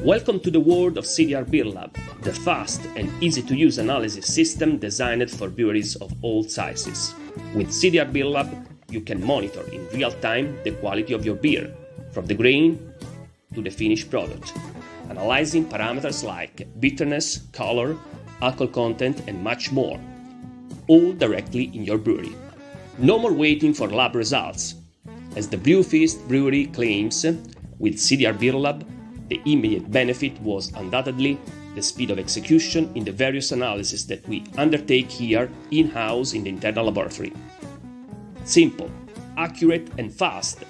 Welcome to the world of CDR Beer Lab, the fast and easy-to-use analysis system designed for breweries of all sizes. With CDR Beer Lab, you can monitor in real time the quality of your beer, from the grain to the finished product, analyzing parameters like bitterness, color, alcohol content, and much more, all directly in your brewery. No more waiting for lab results. As the Brewfeast brewery claims, with CDR Beer Lab, the immediate benefit was undoubtedly the speed of execution in the various analyses that we undertake here in-house in the internal laboratory. Simple, accurate and fast.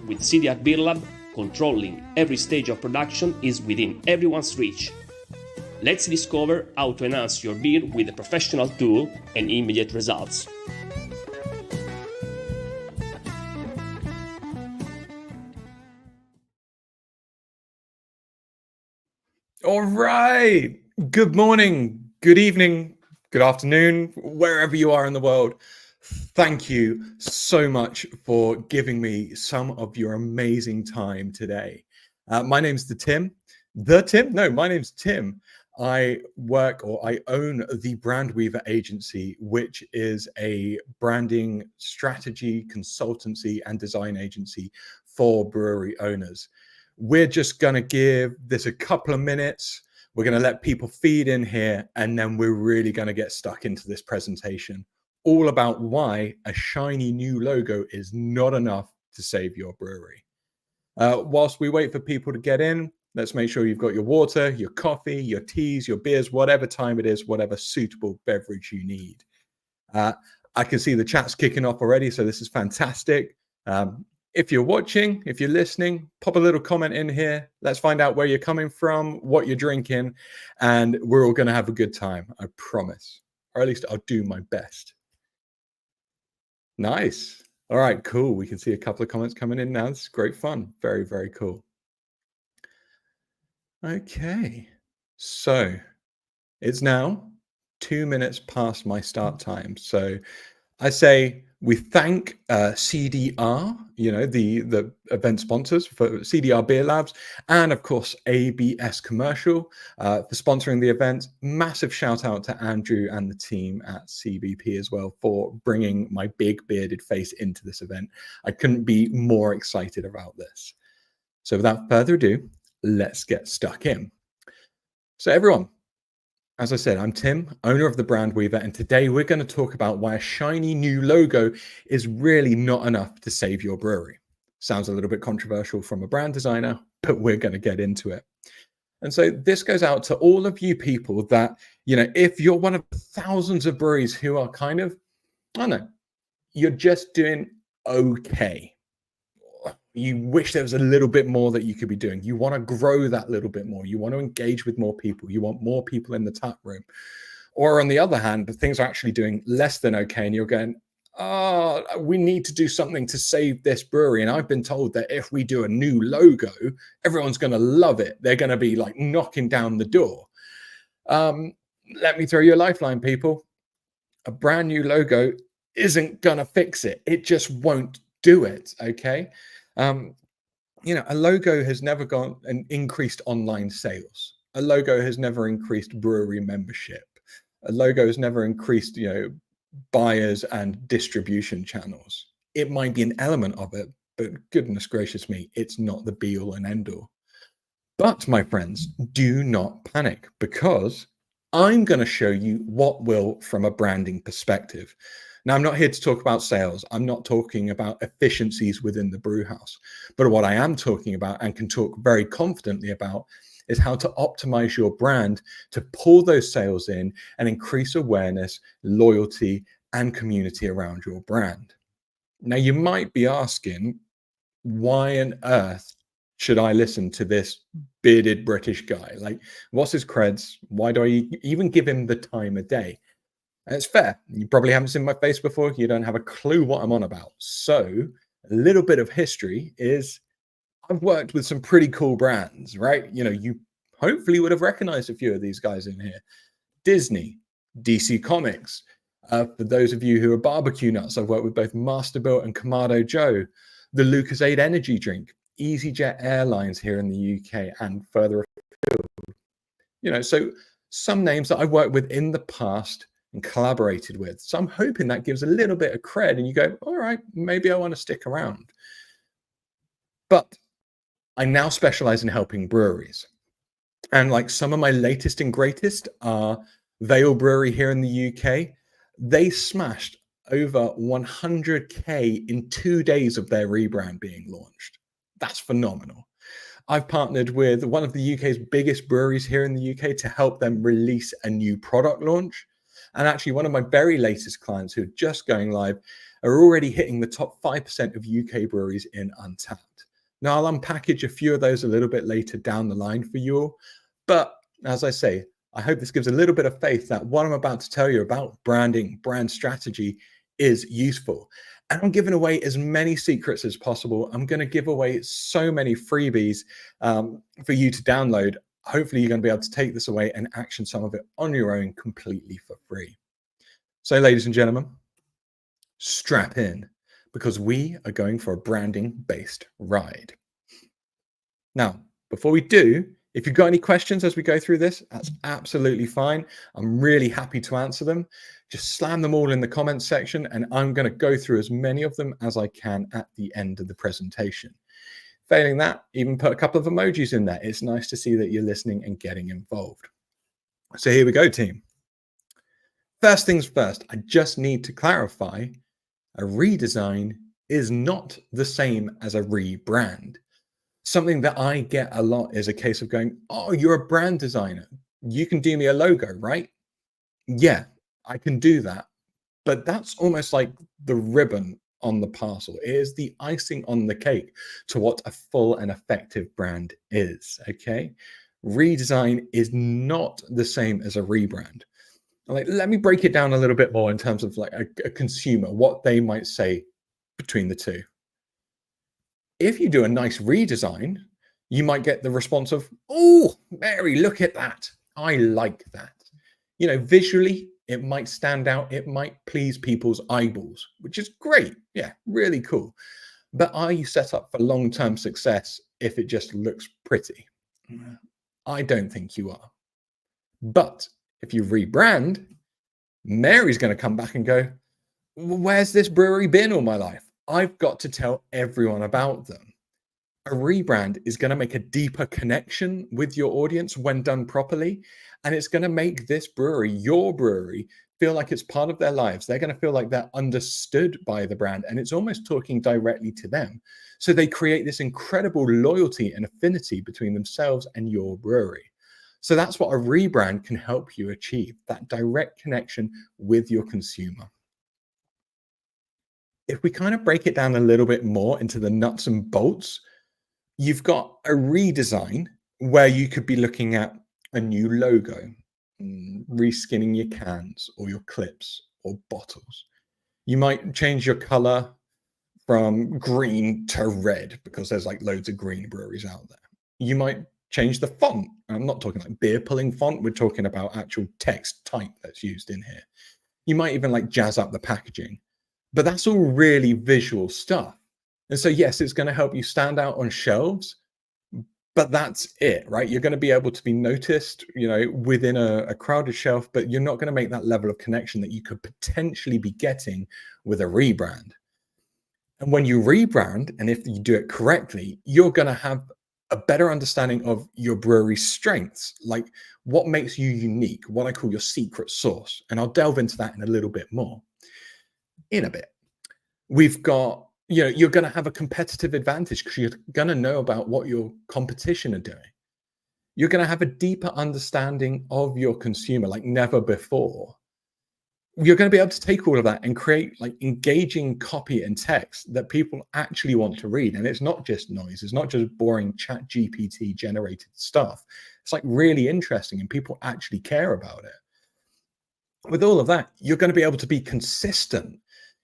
With CDR Beer Lab, controlling every stage of production is within everyone's reach. Let's discover how to enhance your beer with a professional tool and immediate results. All right. Good morning, good evening, good afternoon, wherever you are in the world. Thank you so much for giving me some of your amazing time today. My name's Tim. My name's Tim. I own the Brand Weaver Agency, which is a branding strategy, consultancy, and design agency for brewery owners. We're just going to give this a couple of minutes. We're going to let people feed in here, and then we're really going to get stuck into this presentation, all about why a shiny new logo is not enough to save your brewery. Whilst we wait for people to get in, let's make sure you've got your water, your coffee, your teas, your beers, whatever time it is, whatever suitable beverage you need. I can see the chat's kicking off already, so this is fantastic. If you're watching, if you're listening, pop a little comment in here. Let's find out where you're coming from, what you're drinking, and we're all going to have a good time, I promise. Or at least I'll do my best. Nice. All right, cool. We can see a couple of comments coming in now. This is great fun. Very, very cool. Okay. So it's now 2 minutes past my start time. So I say we thank CDR, the event sponsors for CDR Beer Labs, and of course ABS Commercial for sponsoring the event. Massive shout out to Andrew and the team at CBP as well for bringing my big bearded face into this event. I couldn't be more excited about this. So without further ado, let's get stuck in. So everyone, as I said, I'm Tim, owner of the Brand Weaver, and today we're going to talk about why a shiny new logo is really not enough to save your brewery. Sounds a little bit controversial from a brand designer, but we're going to get into it. And so this goes out to all of you people that, if you're one of thousands of breweries who are kind of, you're just doing okay. You wish there was a little bit more that you could be doing. You want to grow that little bit more. You want to engage with more people. You want more people in the tap room. Or on the other hand, the things are actually doing less than okay. And you're going, we need to do something to save this brewery. And I've been told that if we do a new logo, everyone's going to love it. They're going to be like knocking down the door. Let me throw you a lifeline, people. A brand new logo isn't going to fix it. It just won't do it. Okay. A logo has never gone and increased online sales. A logo has never increased brewery membership. A logo has never increased, buyers and distribution channels. It might be an element of it, but goodness gracious me, it's not the be all and end all. But my friends, do not panic, because I'm going to show you what will from a branding perspective. Now, I'm not here to talk about sales. I'm not talking about efficiencies within the brew house. But what I am talking about, and can talk very confidently about, is how to optimize your brand to pull those sales in and increase awareness, loyalty, and community around your brand. Now, you might be asking, why on earth should I listen to this bearded British guy? Like, what's his creds? Why do I even give him the time of day? And it's fair. You probably haven't seen my face before. You don't have a clue what I'm on about. So a little bit of history is I've worked with some pretty cool brands, right? You hopefully would have recognized a few of these guys in here. Disney, DC Comics. For those of you who are barbecue nuts, I've worked with both Masterbuilt and Kamado Joe, the Lucasade energy drink, EasyJet Airlines here in the UK and further afield. So some names that I've worked with in the past and collaborated with. So I'm hoping that gives a little bit of cred and you go, all right, maybe I want to stick around. But I now specialize in helping breweries. And like some of my latest and greatest are Vale Brewery here in the UK. They smashed over 100K in 2 days of their rebrand being launched. That's phenomenal. I've partnered with one of the UK's biggest breweries here in the UK to help them release a new product launch. And actually, one of my very latest clients who are just going live are already hitting the top 5% of UK breweries in Untapped. Now, I'll unpackage a few of those a little bit later down the line for you all. But as I say, I hope this gives a little bit of faith that what I'm about to tell you about branding, brand strategy is useful. And I'm giving away as many secrets as possible. I'm going to give away so many freebies for you to download. Hopefully, you're going to be able to take this away and action some of it on your own completely for free. So, ladies and gentlemen, strap in because we are going for a branding-based ride. Now, before we do, if you've got any questions as we go through this, that's absolutely fine. I'm really happy to answer them. Just slam them all in the comments section, and I'm going to go through as many of them as I can at the end of the presentation. Failing that, even put a couple of emojis in there. It's nice to see that you're listening and getting involved. So here we go, team. First things first, I just need to clarify, a redesign is not the same as a rebrand. Something that I get a lot is a case of going, oh, you're a brand designer. You can do me a logo, right? Yeah, I can do that. But that's almost like the ribbon on the parcel. It is the icing on the cake to what a full and effective brand is, okay? Redesign is not the same as a rebrand. Like, let me break it down a little bit more in terms of like a consumer, what they might say between the two. If you do a nice redesign, you might get the response of, oh, Mary, look at that. I like that. Visually, it might stand out. It might please people's eyeballs, which is great. Yeah, really cool. But are you set up for long-term success if it just looks pretty? I don't think you are. But if you rebrand, Mary's going to come back and go, where's this brewery been all my life? I've got to tell everyone about them. A rebrand is going to make a deeper connection with your audience when done properly. And it's going to make this brewery, your brewery, feel like it's part of their lives. They're going to feel like they're understood by the brand. And it's almost talking directly to them. So they create this incredible loyalty and affinity between themselves and your brewery. So that's what a rebrand can help you achieve, that direct connection with your consumer. If we kind of break it down a little bit more into the nuts and bolts, you've got a redesign where you could be looking at a new logo, reskinning your cans or your clips or bottles. You might change your color from green to red because there's like loads of green breweries out there. You might change the font. I'm not talking like beer pulling font. We're talking about actual text type that's used in here. You might even like jazz up the packaging. But that's all really visual stuff. And so, yes, it's going to help you stand out on shelves, but that's it, right? You're going to be able to be noticed, within a crowded shelf, but you're not going to make that level of connection that you could potentially be getting with a rebrand. And when you rebrand, and if you do it correctly, you're going to have a better understanding of your brewery's strengths, like what makes you unique, what I call your secret sauce. And I'll delve into that in a little bit more. In a bit, we've got, you're going to have a competitive advantage because you're going to know about what your competition are doing. You're going to have a deeper understanding of your consumer like never before. You're going to be able to take all of that and create like engaging copy and text that people actually want to read. And it's not just noise. It's not just boring chat GPT generated stuff. It's like really interesting and people actually care about it. With all of that, you're going to be able to be consistent.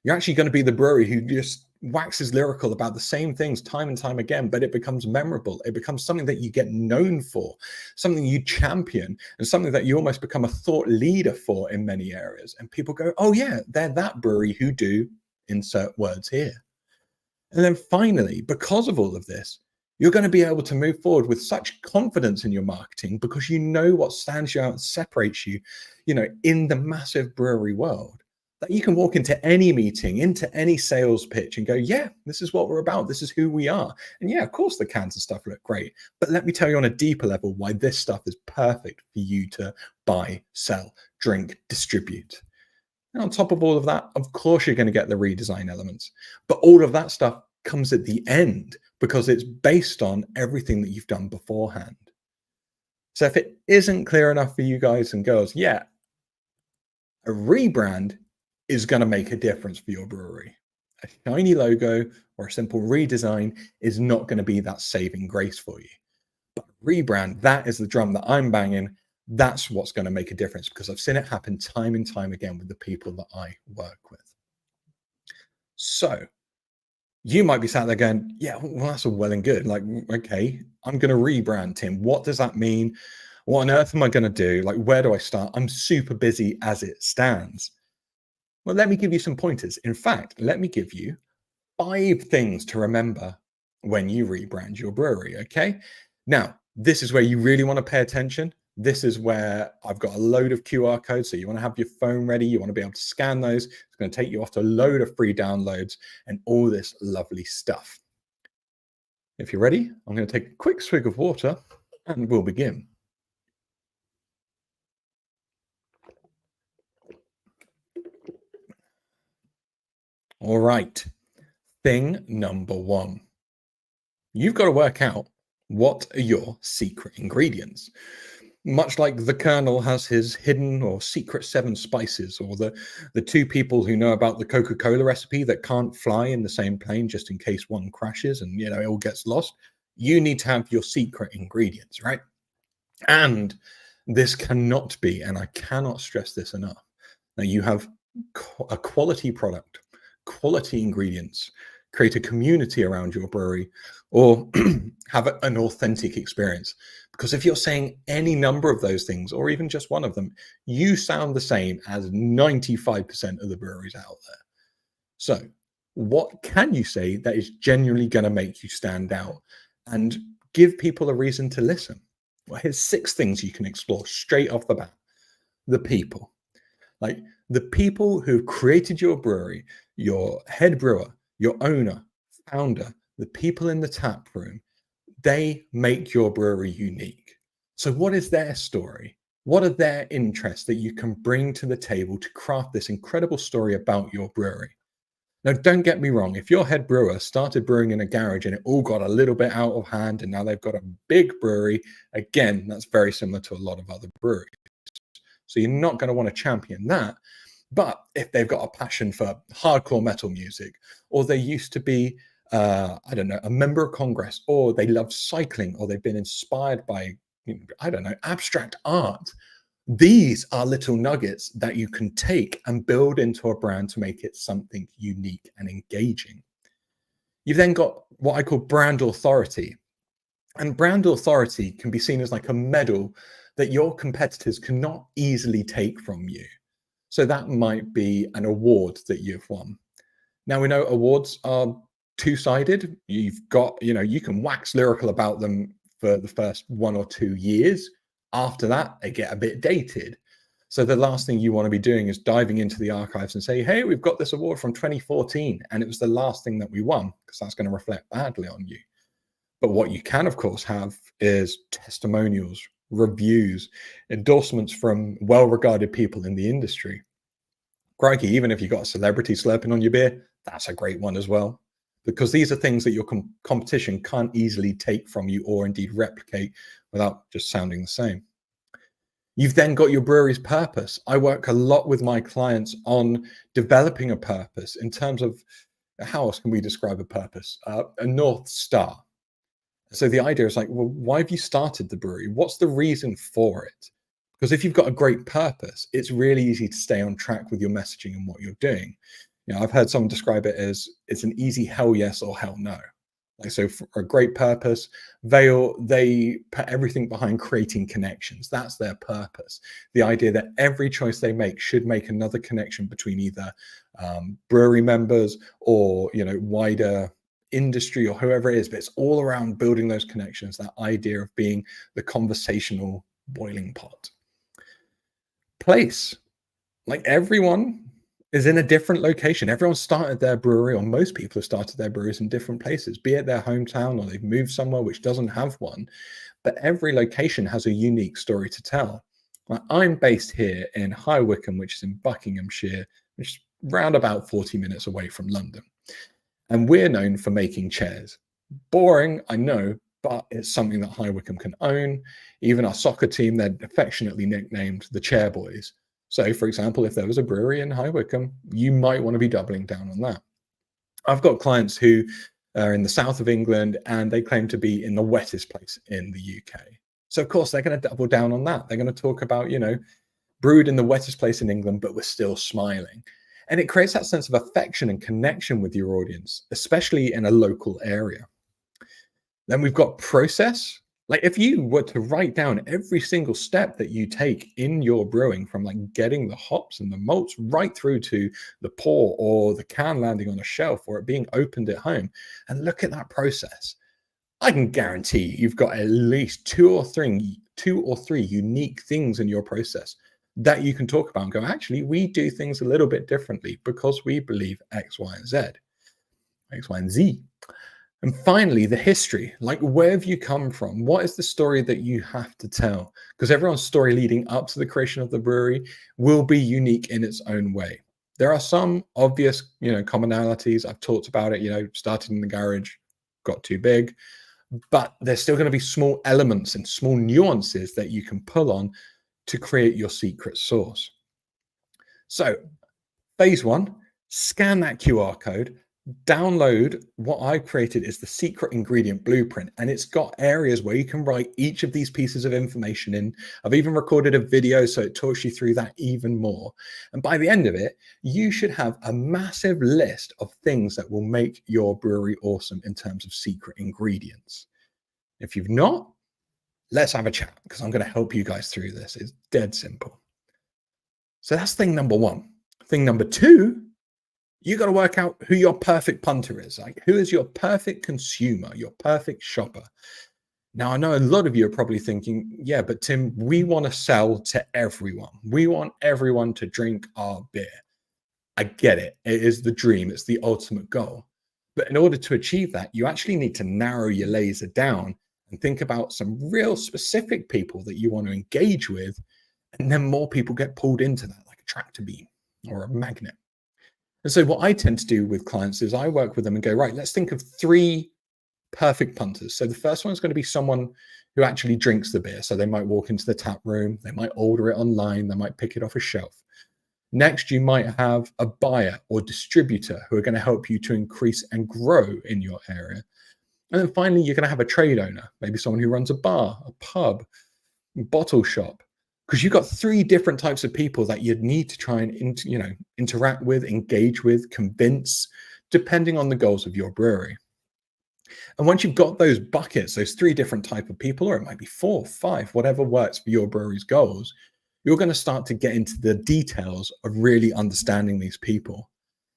You're actually going to be the brewery who just waxes lyrical about the same things time and time again, but it becomes memorable. It becomes something that you get known for, something you champion, and something that you almost become a thought leader for in many areas. And people go, oh yeah, they're that brewery who do insert words here. And then finally, because of all of this, you're going to be able to move forward with such confidence in your marketing because you know what stands you out and separates you, in the massive brewery world, that you can walk into any meeting, into any sales pitch and go, yeah, this is what we're about. This is who we are. And yeah, of course the cans and stuff look great, but let me tell you on a deeper level why this stuff is perfect for you to buy, sell, drink, distribute. And on top of all of that, of course, you're going to get the redesign elements, but all of that stuff comes at the end because it's based on everything that you've done beforehand. So if it isn't clear enough for you guys and girls, yeah, a rebrand is going to make a difference for your brewery. A shiny logo or a simple redesign is not going to be that saving grace for you. But rebrand, that is the drum that I'm banging. That's what's going to make a difference because I've seen it happen time and time again with the people that I work with. So you might be sat there going, yeah, well, that's all well and good. Like, okay, I'm going to rebrand, Tim. What does that mean? What on earth am I going to do? Like, where do I start? I'm super busy as it stands. Well, let me give you some pointers. In fact, let me give you 5 things to remember when you rebrand your brewery, okay? Now, this is where you really want to pay attention. This is where I've got a load of QR codes. So you want to have your phone ready. You want to be able to scan those. It's going to take you off to a load of free downloads and all this lovely stuff. If you're ready, I'm going to take a quick swig of water and we'll begin. All right. Thing number 1. You've got to work out what are your secret ingredients. Much like the Colonel has his hidden or secret 7 spices, or the 2 people who know about the Coca-Cola recipe that can't fly in the same plane just in case one crashes and it all gets lost. You need to have your secret ingredients, right? And this cannot be, and I cannot stress this enough. Now you have a quality product, quality ingredients, create a community around your brewery, or have an authentic experience. Because if you're saying any number of those things, or even just one of them, you sound the same as 95% of the breweries out there. So what can you say that is genuinely going to make you stand out and give people a reason to listen? Well, here's 6 things you can explore straight off the bat. The people. Like the people who've created your brewery, your head brewer, your owner, founder, the people in the tap room, they make your brewery unique. So what is their story? What are their interests that you can bring to the table to craft this incredible story about your brewery? Now, don't get me wrong. If your head brewer started brewing in a garage and it all got a little bit out of hand and now they've got a big brewery, again, that's very similar to a lot of other breweries. So you're not going to want to champion that. But if they've got a passion for hardcore metal music, or they used to be, I don't know, a member of Congress, or they love cycling, or they've been inspired by, I don't know, abstract art, these are little nuggets that you can take and build into a brand to make it something unique and engaging. You've then got what I call brand authority. And brand authority can be seen as like a medal that your competitors cannot easily take from you. So that might be an award that you've won. Now we know awards are 2-sided. You've got, you can wax lyrical about them for the first 1 or 2 years. After that, they get a bit dated. So the last thing you want to be doing is diving into the archives and say, hey, we've got this award from 2014, and it was the last thing that we won, because that's going to reflect badly on you. But what you can, of course, have is testimonials, reviews, endorsements from well-regarded people in the industry. Crikey, even if you've got a celebrity slurping on your beer, that's a great one as well. Because these are things that your competition can't easily take from you or indeed replicate without just sounding the same. You've then got your brewery's purpose. I work a lot with my clients on developing a purpose in terms of how else can we describe a purpose? A North Star. So the idea is like, well, why have you started the brewery? What's the reason for it? Because if you've got a great purpose, it's really easy to stay on track with your messaging and what you're doing. I've heard someone describe it as it's an easy hell yes or hell no. Like, so for a great purpose, they put everything behind creating connections. That's their purpose. The idea that every choice they make should make another connection between either brewery members or wider industry or whoever it is, but it's all around building those connections, that idea of being the conversational boiling pot. Place. Like everyone is in a different location. Everyone started their brewery, or most people have started their breweries in different places, be it their hometown or they've moved somewhere which doesn't have one. But every location has a unique story to tell. Like I'm based here in High Wycombe, which is in Buckinghamshire, which is round about 40 minutes away from London. And we're known for making chairs. Boring, I know, but it's something that High Wycombe can own. Even our soccer team, they're affectionately nicknamed the Chair Boys. So, for example, if there was a brewery in High Wycombe, you might want to be doubling down on that. I've got clients who are in the south of England and they claim to be in the wettest place in the UK. So, of course, they're going to double down on that. They're going to talk about, brewed in the wettest place in England, but we're still smiling. And it creates that sense of affection and connection with your audience, especially in a local area. Then we've got process. Like if you were to write down every single step that you take in your brewing, from like getting the hops and the malts right through to the pour or the can landing on a shelf or it being opened at home, and look at that process, I can guarantee you've got at least two or three unique things in your process that you can talk about and go, actually, we do things a little bit differently because we believe X, Y, and Z. X, Y, and Z. And finally, the history. Like, where have you come from? What is the story that you have to tell? Because everyone's story leading up to the creation of the brewery will be unique in its own way. There are some obvious, commonalities. I've talked about it, started in the garage, got too big, but there's still going to be small elements and small nuances that you can pull on to create your secret sauce. So phase one, scan that QR code, download what I created is the secret ingredient blueprint, and it's got areas where you can write each of these pieces of information in. I've even recorded a video so it talks you through that even more. And by the end of it, you should have a massive list of things that will make your brewery awesome in terms of secret ingredients. If you've not, let's have a chat because I'm going to help you guys through this. It's dead simple. So that's thing number one. Thing number two, you got to work out who your perfect punter is. Like, who is your perfect consumer, your perfect shopper? Now, I know a lot of you are probably thinking, yeah, but Tim, we want to sell to everyone. We want everyone to drink our beer. I get it. It is the dream. It's the ultimate goal. But in order to achieve that, you actually need to narrow your laser down and think about some real specific people that you want to engage with. And then more people get pulled into that, like a tractor beam or a magnet. And so what I tend to do with clients is I work with them and go, right, let's think of three perfect punters. So the first one is going to be someone who actually drinks the beer. So they might walk into the tap room, they might order it online, they might pick it off a shelf. Next, you might have a buyer or distributor who are going to help you to increase and grow in your area. And then finally, you're going to have a trade owner, maybe someone who runs a bar, a pub, a bottle shop, because you've got three different types of people that you'd need to try and interact with, engage with, convince, depending on the goals of your brewery. And once you've got those buckets, those three different type of people, or it might be 4, 5, whatever works for your brewery's goals, you're going to start to get into the details of really understanding these people.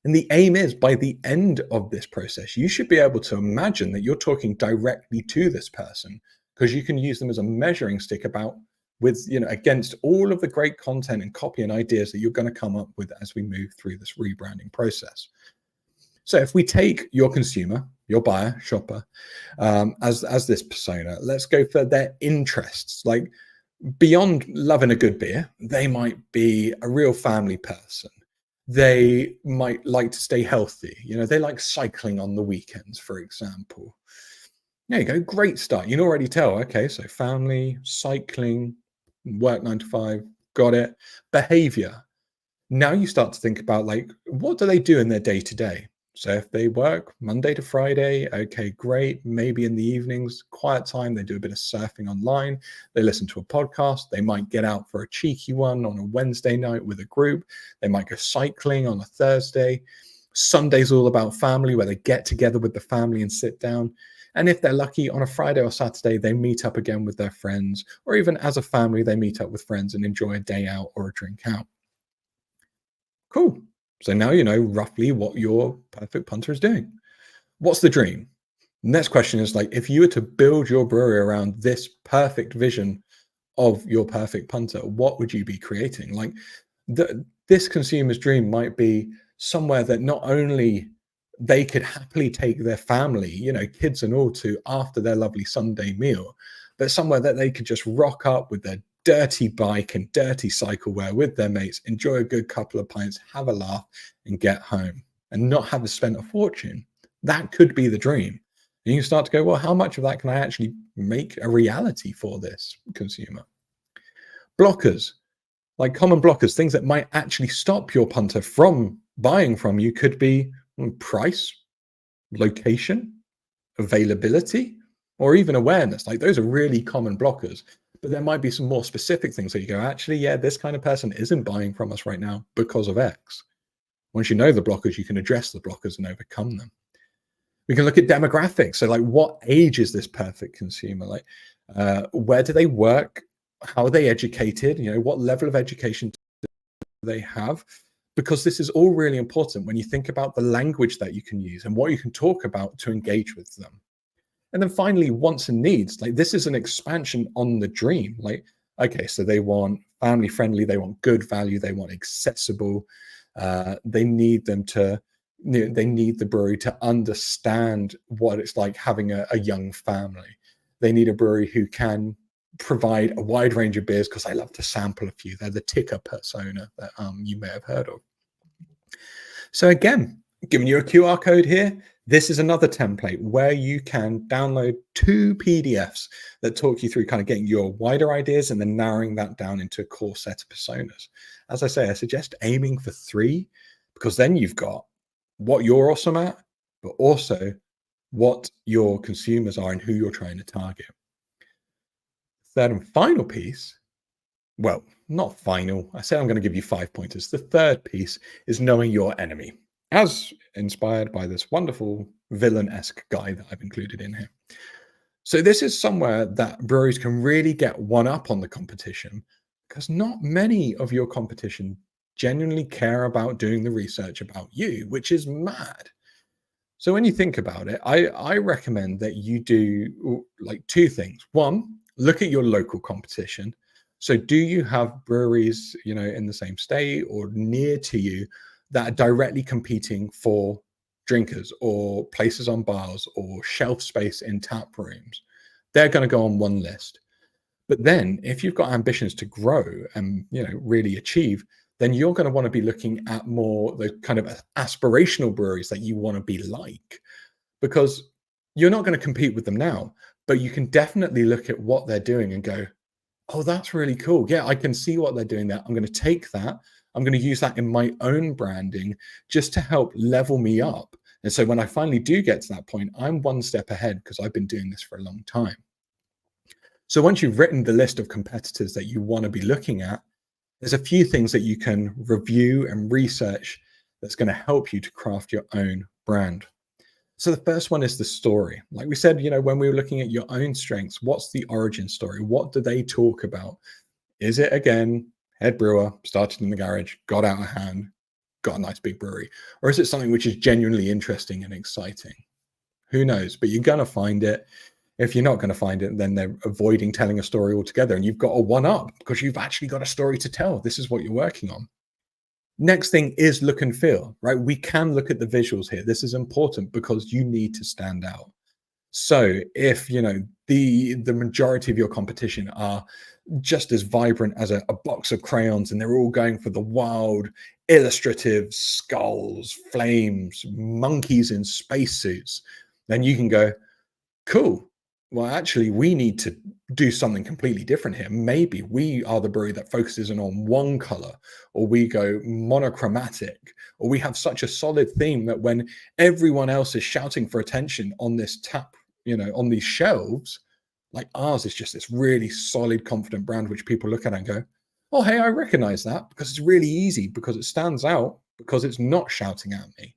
And the aim is, by the end of this process, you should be able to imagine that you're talking directly to this person, because you can use them as a measuring stick against all of the great content and copy and ideas that you're going to come up with as we move through this rebranding process. So if we take your consumer, your buyer, shopper, as this persona, let's go for their interests. Like, beyond loving a good beer, they might be a real family person. They might like to stay healthy. They like cycling on the weekends, for example. There you go. Great start. You can already tell. Okay, so family, cycling, work 9 to 5. Got it. Behavior. Now you start to think about, like, what do they do in their day to day? So if they work Monday to Friday, okay, great. Maybe in the evenings, quiet time, they do a bit of surfing online. They listen to a podcast. They might get out for a cheeky one on a Wednesday night with a group. They might go cycling on a Thursday. Sunday's all about family, where they get together with the family and sit down. And if they're lucky, on a Friday or Saturday, they meet up again with their friends, or even as a family, they meet up with friends and enjoy a day out or a drink out. Cool. So now you know roughly what your perfect punter is doing. what's the dream? Next question is like, if you were to build your brewery around this perfect vision of your perfect punter, what would you be creating? Like this consumer's dream might be somewhere that not only they could happily take their family, kids and all, to after their lovely Sunday meal, but somewhere that they could just rock up with their dirty bike and dirty cycleware with their mates, enjoy a good couple of pints, have a laugh, and get home and not have to spend a fortune. That could be the dream. And you start to go, well, how much of that can I actually make a reality for this consumer? Blockers, like common blockers, things that might actually stop your punter from buying from you, could be price, location, availability, or even awareness. Like those are really common blockers. But there might be some more specific things that you go, actually, yeah, this kind of person isn't buying from us right now because of X. Once you know the blockers, you can address the blockers and overcome them. We can look at demographics. So like, what age is this perfect consumer? Like, where do they work? How are they educated? What level of education do they have? Because this is all really important when you think about the language that you can use and what you can talk about to engage with them. And then finally, wants and needs. Like this is an expansion on the dream. Like, okay, so they want family friendly, they want good value, they want accessible. They need them to, they need the brewery to understand what it's like having a young family. They need a brewery who can provide a wide range of beers, because I love to sample a few. They're the ticker persona that you may have heard of. So again, giving you a QR code here. This is another template where you can download 2 PDFs that talk you through kind of getting your wider ideas and then narrowing that down into a core set of personas. As I say, I suggest aiming for 3, because then you've got what you're awesome at, but also what your consumers are and who you're trying to target. Third and final piece, well, not final. I said I'm going to give you 5 pointers. The third piece is knowing your enemy, as inspired by this wonderful villain-esque guy that I've included in here. So this is somewhere that breweries can really get one up on the competition, because not many of your competition genuinely care about doing the research about you, which is mad. So when you think about it, I recommend that you do like 2 things. One, look at your local competition. So do you have breweries, in the same state or near to you that are directly competing for drinkers or places on bars or shelf space in tap rooms? They're going to go on one list. But then if you've got ambitions to grow and, really achieve, then you're going to want to be looking at more the kind of aspirational breweries that you want to be like, because you're not going to compete with them now, but you can definitely look at what they're doing and go, oh, that's really cool. Yeah, I can see what they're doing there. I'm going to take that. I'm going to use that in my own branding just to help level me up. And so when I finally do get to that point, I'm one step ahead because I've been doing this for a long time. So once you've written the list of competitors that you want to be looking at, there's a few things that you can review and research that's going to help you to craft your own brand. So the first one is the story. Like we said, when we were looking at your own strengths, what's the origin story? What do they talk about? Is it, again, head brewer, started in the garage, got out of hand, got a nice big brewery? Or is it something which is genuinely interesting and exciting? Who knows? But you're going to find it. If you're not going to find it, then they're avoiding telling a story altogether. And you've got a one-up because you've actually got a story to tell. This is what you're working on. Next thing is look and feel, right? We can look at the visuals here. This is important because you need to stand out. So if, the majority of your competition are just as vibrant as a box of crayons and they're all going for the wild, illustrative skulls, flames, monkeys in spacesuits, then you can go, cool. Well, actually, we need to do something completely different here. Maybe we are the brewery that focuses in on one color, or we go monochromatic, or we have such a solid theme that when everyone else is shouting for attention on this tap, on these shelves, like ours is just this really solid, confident brand, which people look at and go, oh, hey, I recognize that, because it's really easy, because it stands out, because it's not shouting at me.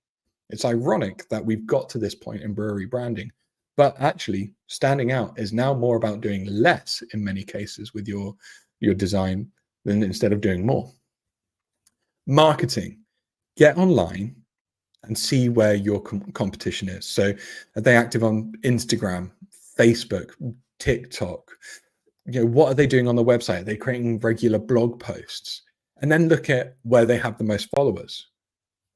It's ironic that we've got to this point in brewery branding. But actually, standing out is now more about doing less in many cases with your design than instead of doing more. Marketing. Get online, and see where your competition is. So are they active on Instagram, Facebook, TikTok? What are they doing on the website? Are they creating regular blog posts? And then look at where they have the most followers.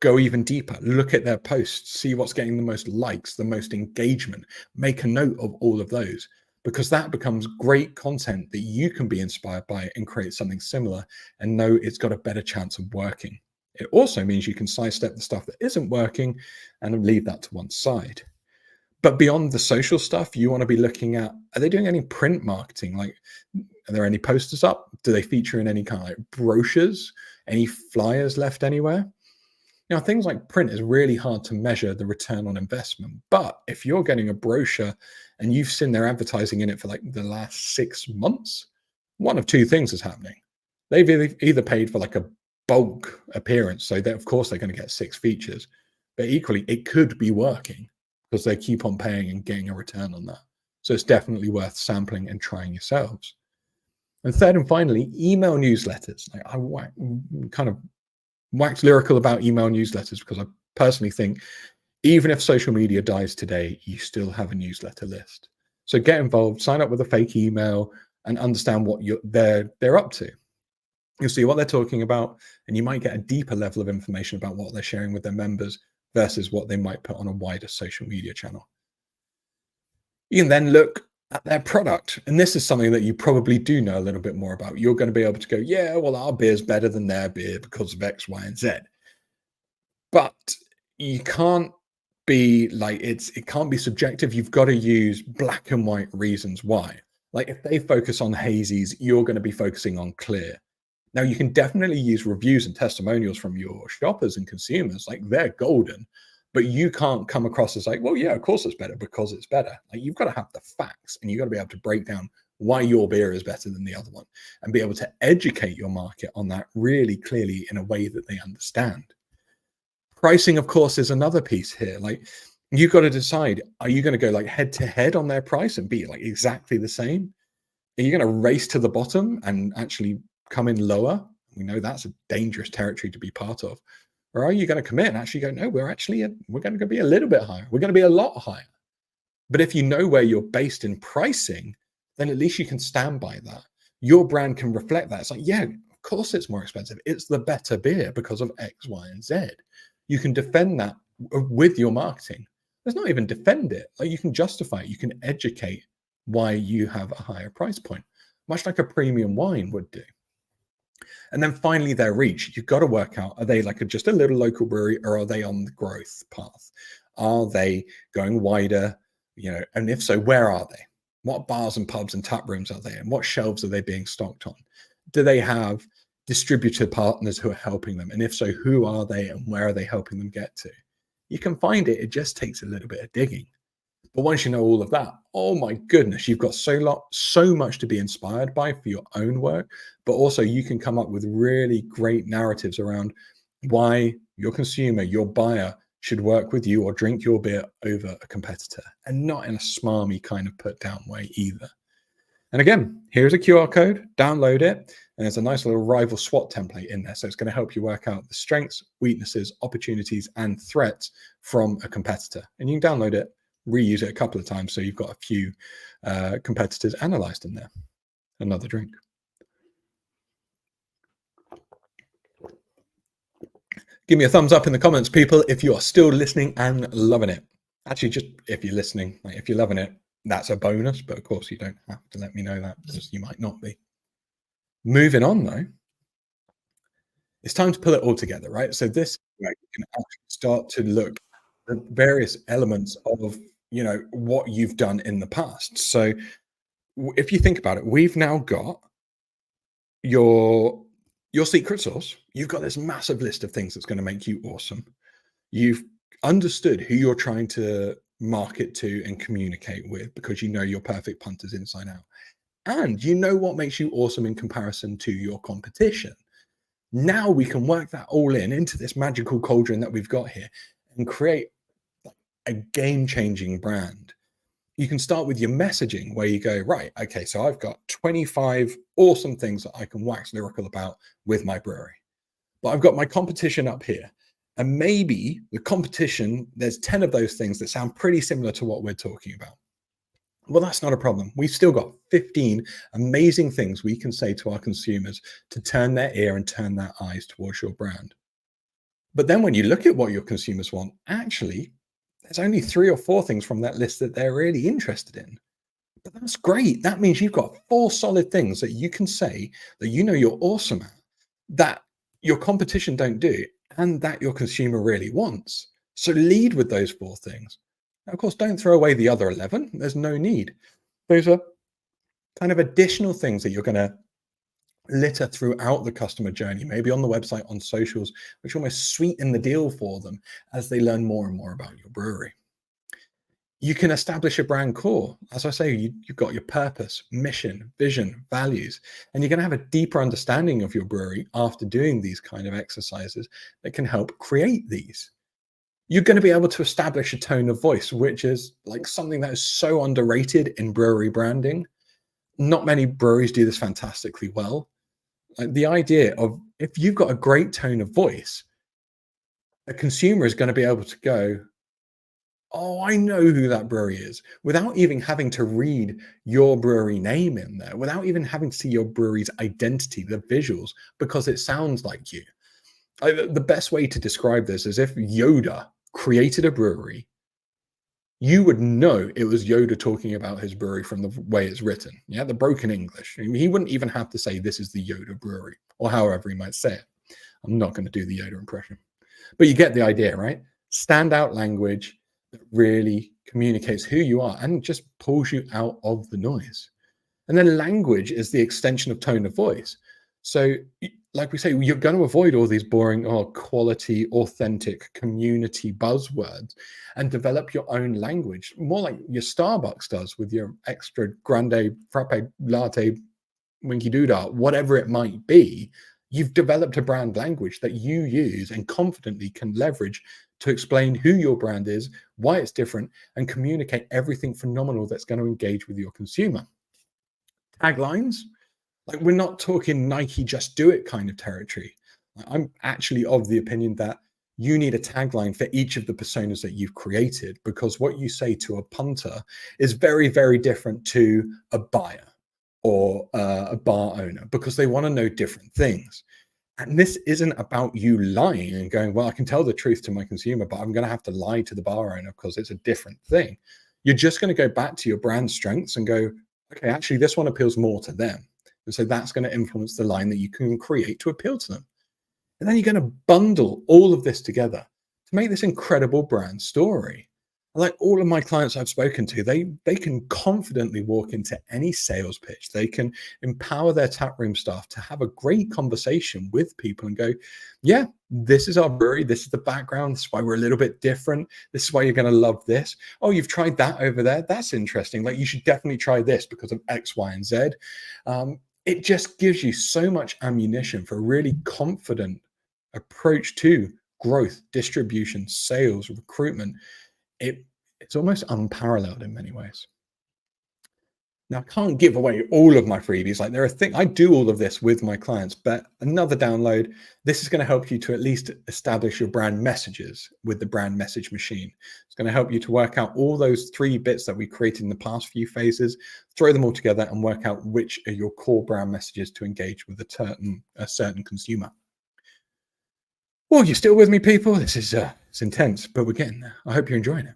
Go even deeper, look at their posts, see what's getting the most likes, the most engagement, make a note of all of those, because that becomes great content that you can be inspired by and create something similar and know it's got a better chance of working. It also means you can sidestep the stuff that isn't working and leave that to one side. But beyond the social stuff, you want to be looking at, are they doing any print marketing? Like, are there any posters up? Do they feature in any kind of like brochures, any flyers left anywhere? Things like print is really hard to measure the return on investment. But if you're getting a brochure and you've seen their advertising in it for like the last 6 months, one of two things is happening. They've either paid for like a bulk appearance, so that of course they're going to get 6 features, but equally it could be working because they keep on paying and getting a return on that. So it's definitely worth sampling and trying yourselves. And third and finally, email newsletters. Like I kind of wax lyrical about email newsletters because I personally think even if social media dies today, you still have a newsletter list. So get involved, sign up with a fake email, and understand what they're up to. You'll see what they're talking about, and you might get a deeper level of information about what they're sharing with their members versus what they might put on a wider social media channel. You can then look at their product, and this is something that you probably do know a little bit more about. You're going to be able to go, yeah, well, our beer is better than their beer because of X, Y, and Z. But you can't be like, it can't be subjective. You've got to use black and white reasons why. Like if they focus on hazies, you're going to be focusing on clear. Now you can definitely use reviews and testimonials from your shoppers and consumers, like they're golden, but you can't come across as like, well, yeah, of course it's better because it's better. Like you've got to have the facts and you've got to be able to break down why your beer is better than the other one and be able to educate your market on that really clearly in a way that they understand. Pricing, of course, is another piece here. Like you've got to decide, are you going to go like head to head on their price and be like exactly the same? Are you going to race to the bottom and actually come in lower? We know that's a dangerous territory to be part of. Or are you going to come in and actually go, no, we're going to be a little bit higher. We're going to be a lot higher. But if you know where you're based in pricing, then at least you can stand by that. Your brand can reflect that. It's like, yeah, of course it's more expensive. It's the better beer because of X, Y, and Z. You can defend that with your marketing. Let's not even defend it. Like you can justify it. You can educate why you have a higher price point, much like a premium wine would do. And then finally, their reach. You've got to work out, are they like just a little local brewery or are they on the growth path? Are they going wider? And if so, where are they? What bars and pubs and tap rooms are they in? What shelves are they being stocked on? Do they have distributor partners who are helping them? And if so, who are they and where are they helping them get to? You can find it. It just takes a little bit of digging. But once you know all of that, oh my goodness, you've got so much to be inspired by for your own work, but also you can come up with really great narratives around why your consumer, your buyer should work with you or drink your beer over a competitor, and not in a smarmy kind of put down way either. And again, here's a QR code, download it, and there's a nice little rival SWOT template in there. So it's going to help you work out the strengths, weaknesses, opportunities, and threats from a competitor. And you can download it, reuse it a couple of times so you've got a few competitors analyzed in there. Another drink. Give me a thumbs up in the comments, people, if you are still listening and loving it. Actually, just if you're listening, like if you're loving it, that's a bonus, but of course you don't have to let me know that because you might not be. Moving on though, it's time to pull it all together, right? So this, you can actually start to look at various elements of what you've done in the past. So if you think about it, we've now got your secret sauce. You've got this massive list of things that's going to make you awesome. You've understood who you're trying to market to and communicate with because you know your perfect punters inside out. And you know what makes you awesome in comparison to your competition. Now we can work that all into this magical cauldron that we've got here and create a game-changing brand. You can start with your messaging where you go, right, okay, so I've got 25 awesome things that I can wax lyrical about with my brewery. But I've got my competition up here. And maybe the competition, there's 10 of those things that sound pretty similar to what we're talking about. Well, that's not a problem. We've still got 15 amazing things we can say to our consumers to turn their ear and turn their eyes towards your brand. But then when you look at what your consumers want, actually, there's only 3 or 4 things from that list that they're really interested in. But that's great. That means you've got 4 solid things that you can say that you know you're awesome at, that your competition don't do, and that your consumer really wants. So lead with those 4 things. Now, of course, don't throw away the other 11. There's no need. Those are kind of additional things that you're going to litter throughout the customer journey, maybe on the website, on socials, which almost sweeten the deal for them as they learn more and more about your brewery. You can establish a brand core. As I say, you've got your purpose, mission, vision, values, and you're going to have a deeper understanding of your brewery after doing these kind of exercises that can help create these. You're going to be able to establish a tone of voice, which is like something that is so underrated in brewery branding. Not many breweries do this fantastically well. Like the idea of, if you've got a great tone of voice, a consumer is going to be able to go, oh, I know who that brewery is, without even having to read your brewery name in there, without even having to see your brewery's identity, the visuals, because it sounds like you. The best way to describe this is if Yoda created a brewery, you would know it was Yoda talking about his brewery from the way it's written. Yeah, the broken English. I mean, he wouldn't even have to say this is the Yoda brewery, or however he might say it. I'm not going to do the Yoda impression, but you get the idea, right? Standout language that really communicates who you are and just pulls you out of the noise. And then language is the extension of tone of voice. So like we say, you're going to avoid all these boring quality, authentic, community buzzwords and develop your own language, more like your Starbucks does with your extra grande frappe latte winky doodah, whatever it might be. You've developed a brand language that you use and confidently can leverage to explain who your brand is, why it's different, and communicate everything phenomenal that's going to engage with your consumer. Taglines, like we're not talking Nike just do it kind of territory. I'm actually of the opinion that you need a tagline for each of the personas that you've created, because what you say to a punter is very, very different to a buyer or a bar owner, because they want to know different things. And this isn't about you lying and going, well, I can tell the truth to my consumer, but I'm going to have to lie to the bar owner because it's a different thing. You're just going to go back to your brand strengths and go, okay, actually, this one appeals more to them. And so that's going to influence the line that you can create to appeal to them. And then you're going to bundle all of this together to make this incredible brand story. Like all of my clients I've spoken to, they can confidently walk into any sales pitch. They can empower their taproom staff to have a great conversation with people and go, yeah, this is our brewery. This is the background. This is why we're a little bit different. This is why you're going to love this. Oh, you've tried that over there. That's interesting. Like you should definitely try this because of X, Y, and Z. It just gives you so much ammunition for a really confident approach to growth, distribution, sales, recruitment. It's almost unparalleled in many ways. Now, I can't give away all of my freebies. Like there are things, I do all of this with my clients, but another download, this is going to help you to at least establish your brand messages with the brand message machine. It's going to help you to work out all those 3 bits that we created in the past few phases, throw them all together and work out which are your core brand messages to engage with a certain consumer. Well, you're still with me, people? This is it's intense, but we're getting there. I hope you're enjoying it.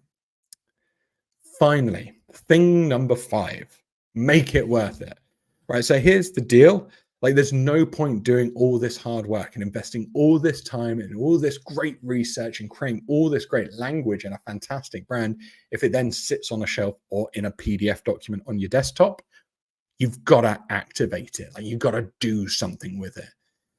Finally, thing number 5, make it worth it, right? So here's the deal. Like there's no point doing all this hard work and investing all this time and all this great research and creating all this great language and a fantastic brand if it then sits on a shelf or in a PDF document on your desktop. You've got to activate it. Like you've got to do something with it.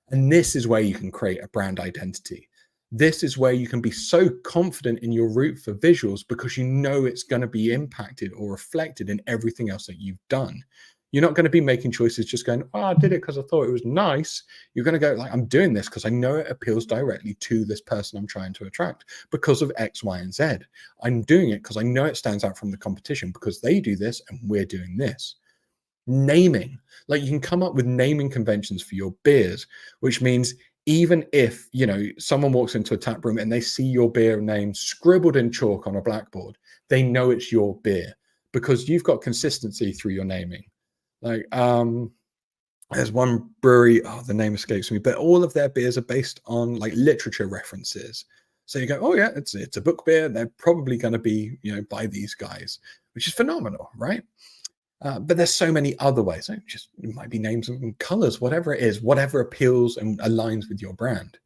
And this is where you can create a brand identity. This is where you can be so confident in your route for visuals because you know it's going to be impacted or reflected in everything else that you've done. You're not going to be making choices just going, oh, I did it because I thought it was nice. You're going to go like, I'm doing this because I know it appeals directly to this person I'm trying to attract because of X, Y, and Z. I'm doing it because I know it stands out from the competition because they do this and we're doing this. Naming, like you can come up with naming conventions for your beers, which means even if, someone walks into a tap room and they see your beer name scribbled in chalk on a blackboard, they know it's your beer because you've got consistency through your naming. Like, there's one brewery, the name escapes me, but all of their beers are based on like literature references. So you go, oh yeah, it's a book beer. They're probably going to be, by these guys, which is phenomenal, right? But there's so many other ways. It might be names and colors, whatever it is, whatever appeals and aligns with your brand.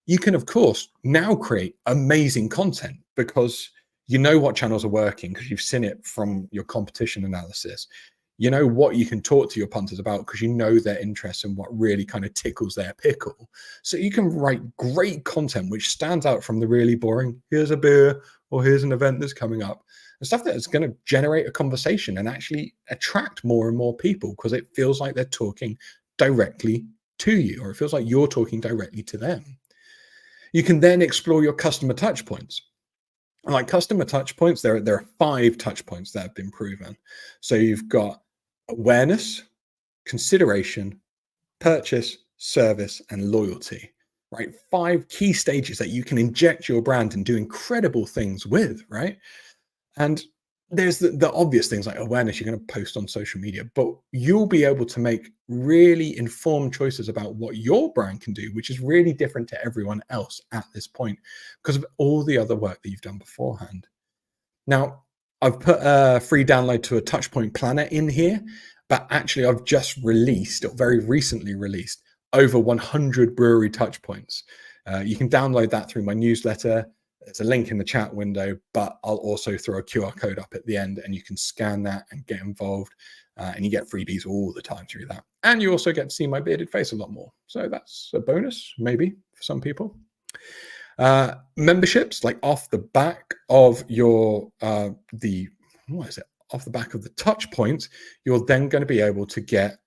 You can, of course, now create amazing content because you know what channels are working because you've seen it from your competition analysis. You know what you can talk to your punters about because you know their interests and what really kind of tickles their pickle. So you can write great content which stands out from the really boring, here's a beer or here's an event that's coming up. And stuff that is going to generate a conversation and actually attract more and more people because it feels like they're talking directly to you, or it feels like you're talking directly to them. You can then explore your customer touch points. Like customer touch points, there are 5 touch points that have been proven. So you've got awareness, consideration, purchase, service, and loyalty, right? 5 key stages that you can inject your brand and do incredible things with, right? And there's the obvious things like awareness you're going to post on social media, but you'll be able to make really informed choices about what your brand can do, which is really different to everyone else at this point because of all the other work that you've done beforehand. Now, I've put a free download to a touchpoint planner in here, but actually I've just released, or very recently released, over 100 brewery touchpoints. You can download that through my newsletter. There's a link in the chat window, but I'll also throw a QR code up at the end and you can scan that and get involved. And you get freebies all the time through that. And you also get to see my bearded face a lot more. So that's a bonus, maybe, for some people. Memberships, like off the back of your, off the back of the touch points, you're then going to be able to get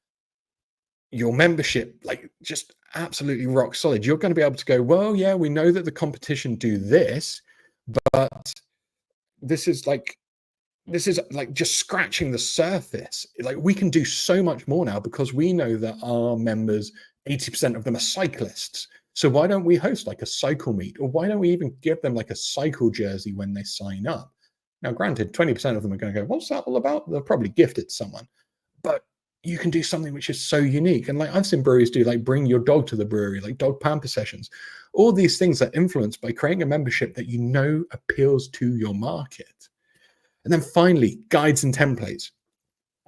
your membership like just absolutely rock solid. You're going to be able to go, well, yeah, we know that the competition do this, but this is like just scratching the surface. Like we can do so much more now because we know that our members, 80% of them are cyclists. So why don't we host like a cycle meet, or why don't we even give them like a cycle jersey when they sign up? Now, granted, 20% of them are going to go, what's that all about? They'll probably gift it to someone, but you can do something which is so unique. And like I've seen breweries do, like bring your dog to the brewery, like dog pamper sessions. All these things are influenced by creating a membership that you know appeals to your market. And then finally, guides and templates.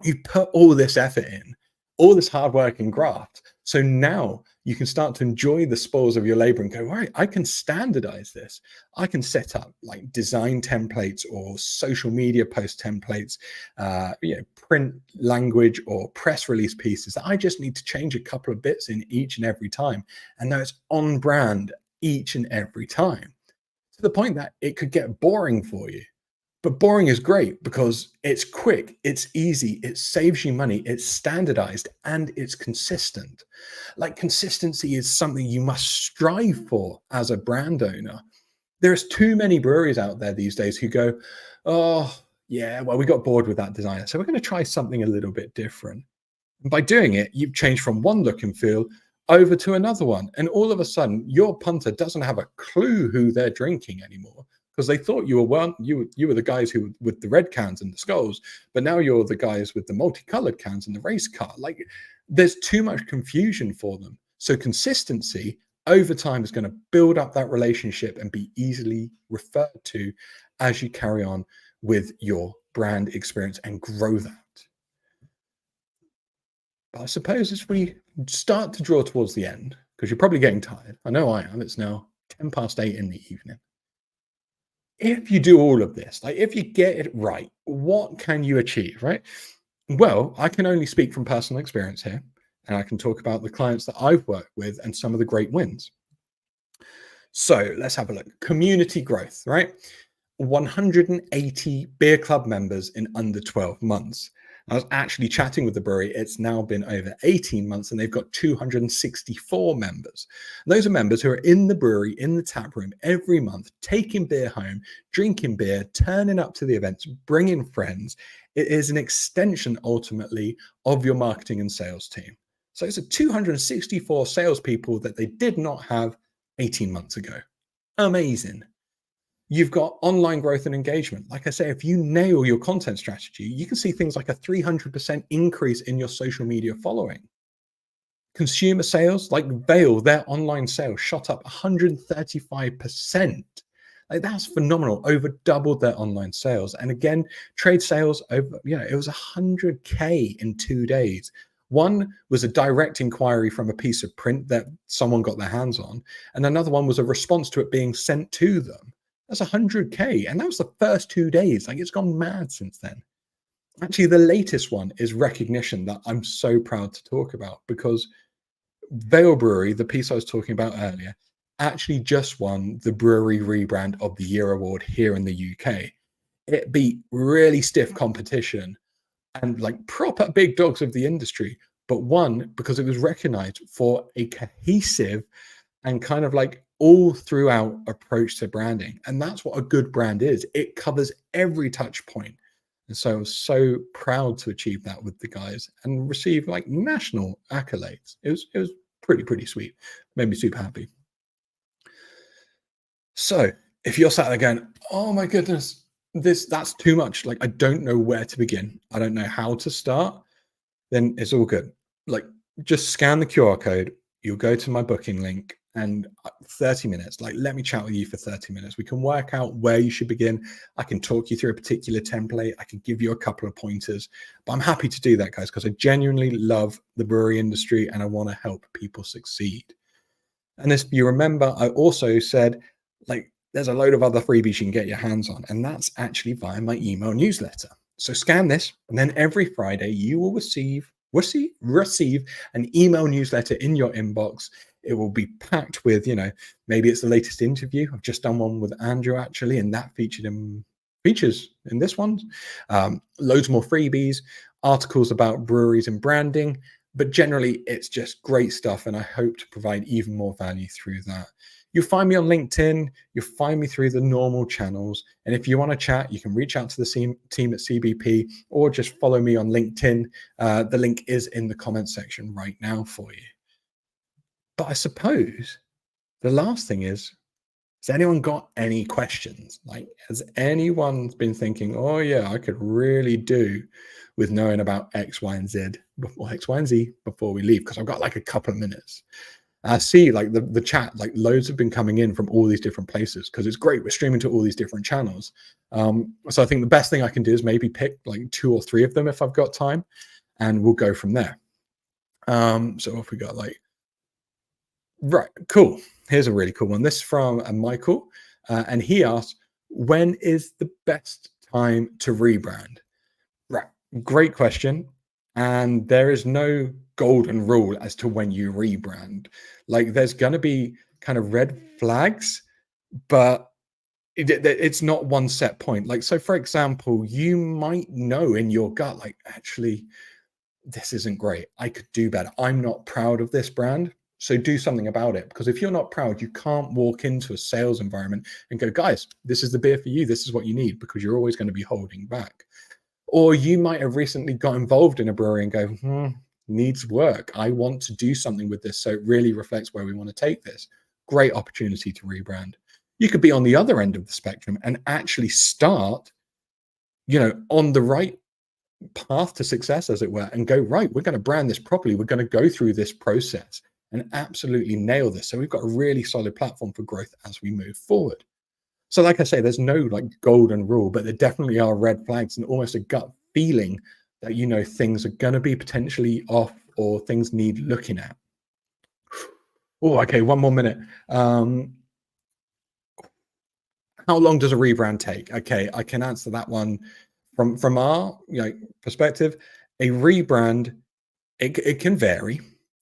You put all this effort in, all this hard work and graft. So now you can start to enjoy the spoils of your labor and go, all right, I can standardize this. I can set up like design templates or social media post templates, print language or press release pieces that I just need to change a couple of bits in each and every time. And now it's on brand each and every time, to the point that it could get boring for you. But boring is great because it's quick, it's easy, it saves you money, it's standardized, and it's consistent. Like consistency is something you must strive for as a brand owner. There's too many breweries out there these days who go, oh, yeah, well, we got bored with that designer, so we're going to try something a little bit different. And by doing it, you've changed from one look and feel over to another one. And all of a sudden, your punter doesn't have a clue who they're drinking anymore, because they thought you were the guys who with the red cans and the skulls, but now you're the guys with the multicolored cans and the race car. Like there's too much confusion for them. So consistency over time is going to build up that relationship and be easily referred to as you carry on with your brand experience and grow that. But I suppose as we start to draw towards the end, because you're probably getting tired. I know I am. It's now 10 past 8 in the evening. If you do all of this, like if you get it right, what can you achieve, right? Well, I can only speak from personal experience here, and I can talk about the clients that I've worked with and some of the great wins. So let's have a look. Community growth, right? 180 beer club members in under 12 months. I was actually chatting with the brewery. It's now been over 18 months and they've got 264 members. And those are members who are in the brewery, in the tap room every month, taking beer home, drinking beer, turning up to the events, bringing friends. It is an extension ultimately of your marketing and sales team. So it's a 264 salespeople that they did not have 18 months ago. Amazing. You've got online growth and engagement. Like I say, if you nail your content strategy, you can see things like a 300% increase in your social media following. Consumer sales, like Veil, their online sales shot up 135%. Like that's phenomenal. Over doubled their online sales. And again, trade sales over, it was 100K in 2 days. One was a direct inquiry from a piece of print that someone got their hands on, and another one was a response to it being sent to them. That's 100K, and that was the first 2 days. Like it's gone mad since then. Actually, the latest one is recognition that I'm so proud to talk about, because Vale Brewery, the piece I was talking about earlier, actually just won the Brewery Rebrand of the Year award here in the UK. It beat really stiff competition and like proper big dogs of the industry, but won because it was recognized for a cohesive and kind of like all throughout approach to branding. And that's what a good brand is. It covers every touch point. And so I was so proud to achieve that with the guys and receive like national accolades. It was pretty sweet. Made me super happy. So if you're sat there going, oh my goodness, that's too much. Like I don't know where to begin. I don't know how to start. Then it's all good. Like just scan the QR code. You'll go to my booking link, and 30 minutes, like let me chat with you for 30 minutes. We can work out where you should begin. I can talk you through a particular template. I can give you a couple of pointers, but I'm happy to do that, guys, because I genuinely love the brewery industry and I want to help people succeed. And if you remember, I also said, like, there's a load of other freebies you can get your hands on, and that's actually via my email newsletter. So scan this, and then every Friday you will receive an email newsletter in your inbox. It will be packed with, maybe it's the latest interview. I've just done one with Andrew actually, and that features in this one. Loads more freebies, articles about breweries and branding, but generally it's just great stuff, and I hope to provide even more value through that. You'll find me on LinkedIn. You'll find me through the normal channels. And if you want to chat, you can reach out to the team at CBP or just follow me on LinkedIn. The link is in the comment section right now for you. But I suppose the last thing is, has anyone got any questions? Like, has anyone been thinking, oh yeah, I could really do with knowing about X, Y, and Z before we leave? Because I've got like a couple of minutes. I see like the chat, like loads have been coming in from all these different places because it's great. We're streaming to all these different channels. So I think the best thing I can do is maybe pick like 2 or 3 of them if I've got time, and we'll go from there. So if we got like, right, cool. Here's a really cool one. This is from Michael, and he asks, when is the best time to rebrand? Right, great question. And there is no golden rule as to when you rebrand. Like there's going to be kind of red flags, but it's not one set point. Like, so for example, you might know in your gut, like, actually, this isn't great. I could do better. I'm not proud of this brand. So do something about it. Because if you're not proud, you can't walk into a sales environment and go, guys, this is the beer for you. This is what you need, because you're always going to be holding back. Or you might have recently got involved in a brewery and go, needs work. I want to do something with this. So it really reflects where we want to take this. Great opportunity to rebrand. You could be on the other end of the spectrum and actually start, on the right path to success, as it were, and go, right, we're going to brand this properly. We're going to go through this process and absolutely nail this. So we've got a really solid platform for growth as we move forward. So like I say, there's no like golden rule, but there definitely are red flags and almost a gut feeling that, things are going to be potentially off or things need looking at. Oh, okay. 1 more minute. How long does a rebrand take? Okay. I can answer that one from our perspective. A rebrand, it can vary.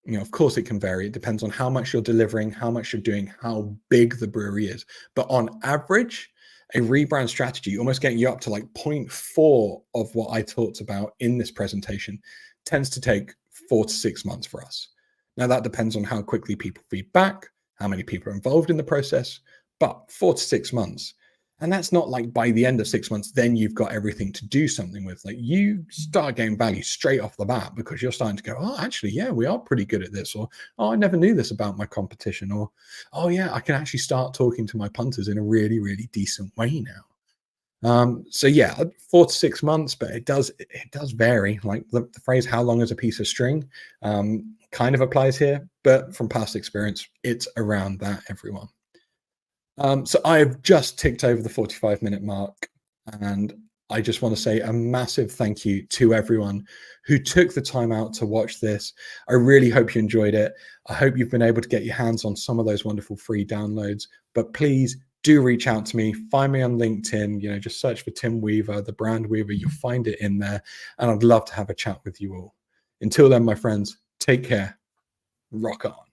Of course it can vary. It depends on how much you're delivering, how much you're doing, how big the brewery is. But on average, a rebrand strategy, almost getting you up to like 0.4 of what I talked about in this presentation, tends to take 4 to 6 months for us. Now that depends on how quickly people feed back, how many people are involved in the process, but 4 to 6 months. And that's not like by the end of 6 months, then you've got everything to do something with. Like you start getting value straight off the bat because you're starting to go, oh, actually, yeah, we are pretty good at this. Or, oh, I never knew this about my competition. Or, oh, yeah, I can actually start talking to my punters in a really, really decent way now. So yeah, 4 to 6 months, but it does vary. Like the phrase "how long is a piece of string" kind of applies here, but from past experience, it's around that, everyone. So I've just ticked over the 45-minute mark, and I just want to say a massive thank you to everyone who took the time out to watch this. I really hope you enjoyed it. I hope you've been able to get your hands on some of those wonderful free downloads, but please do reach out to me. Find me on LinkedIn, just search for Tim Weaver, the brand Weaver. You'll find it in there, and I'd love to have a chat with you all. Until then, my friends, take care. Rock on.